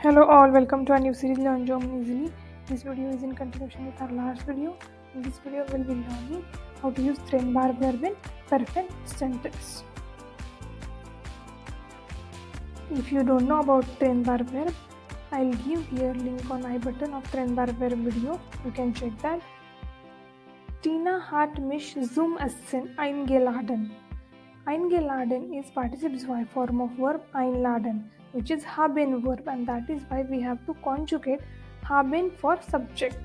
Hello all, welcome to our new series Learn German Easily. This video is in continuation with our last video. In this video we'll be learning how to use Trennbare verb in perfect sentence. If you don't know about Trennbare verb, I'll give here link on I button of Trennbare verb video. You can check that. Tina hat mich zum Essen eingeladen. Eingeladen is participle II form of verb einladen, which is haben verb, and that is why we have to conjugate haben for subject.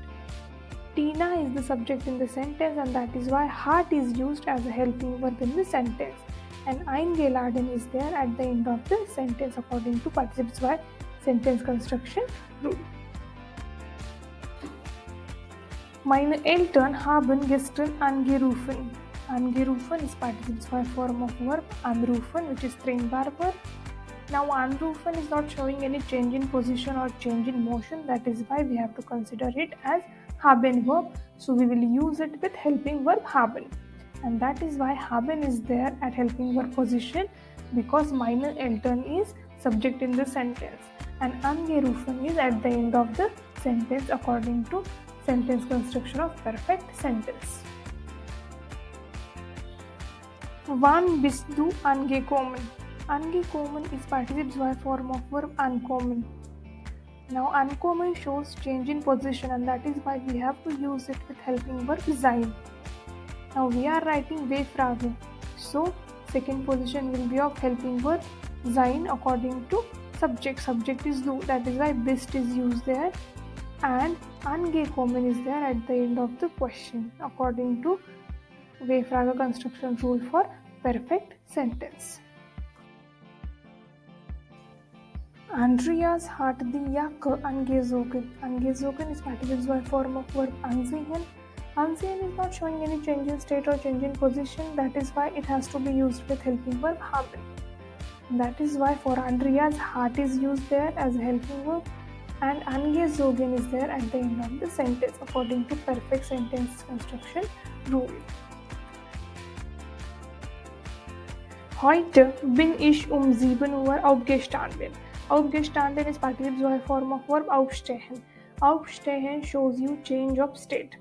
Tina is the subject in the sentence, and that is why hat is used as a helping verb in the sentence. And eingeladen is there at the end of the sentence according to participle II sentence construction rule. Meine Eltern haben gestern angerufen. Angerufen is participle II form of verb anrufen, which is Trennbare verb. Now anrufen is not showing any change in position or change in motion, that is why we have to consider it as haben verb. So we will use it with helping verb haben, and that is why haben is there at helping verb position, because meine Eltern is subject in the sentence and angerufen is at the end of the sentence according to sentence construction of perfect sentence. Wann bist du angekommen? Angekommen is participle II form of verb ankommen. Now ankommen shows change in position, and that is why we have to use it with helping verb sein. Now we are writing W-Frage, so second position will be of helping verb sein according to subject. Subject is du, that is why bist is used there, and angekommen is there at the end of the question according to W-Frage construction rule for perfect sentence. Andreas hat die Jacke angezogen. Angezogen is participle II form of verb ansehen. Ansehen is not showing any change in state or change in position, that is why it has to be used with helping verb haben. That is why for Andreas, hat is used there as a helping verb, and angezogen is there at the end of the sentence according to perfect sentence construction rule. Heute bin ich 7 Uhr aufgestanden. Aufgestanden is participle II form of verb aufstehen. Aufstehen shows you change of state.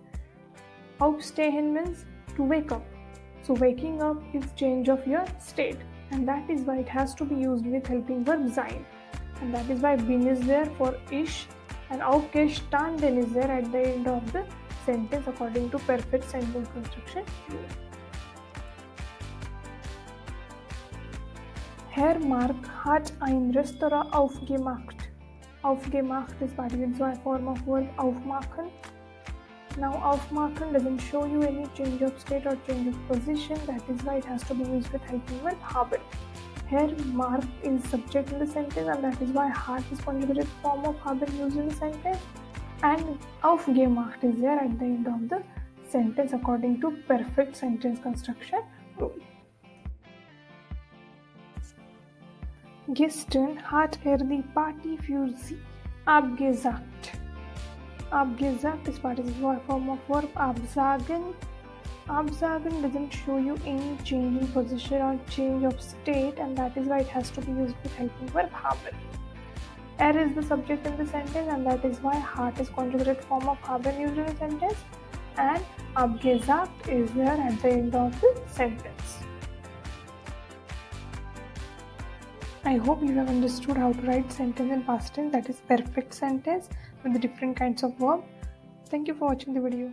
Aufstehen means to wake up. So waking up is change of your state, and that is why it has to be used with helping verb sein. And that is why bin is there for ich, and aufgestanden is there at the end of the sentence according to perfect sentence construction rule. Herr Mark hat ein Restaurant aufgemacht. Aufgemacht is participle II form of verb aufmachen. Now aufmachen doesn't show you any change of state or change of position, that is why it has to be used with helping verb haben. Herr Mark is subject in the sentence, and that is why hat is conjugated form of haben used in the sentence, and aufgemacht is there at the end of the sentence according to perfect sentence construction rule. Gestern hat die Party für sie abgesagt. Abgesagt is participle II form of verb absagen. Absagen doesn't show you any change in position or change of state, and that is why it has to be used with helping verb haben. Is the subject in the sentence, and that is why hat is conjugated form of haben used in the sentence, and abgesagt is there at the end of the sentence. I hope you have understood how to write sentence in past tense, that is perfect sentence, with the different kinds of verb. Thank you for watching the video.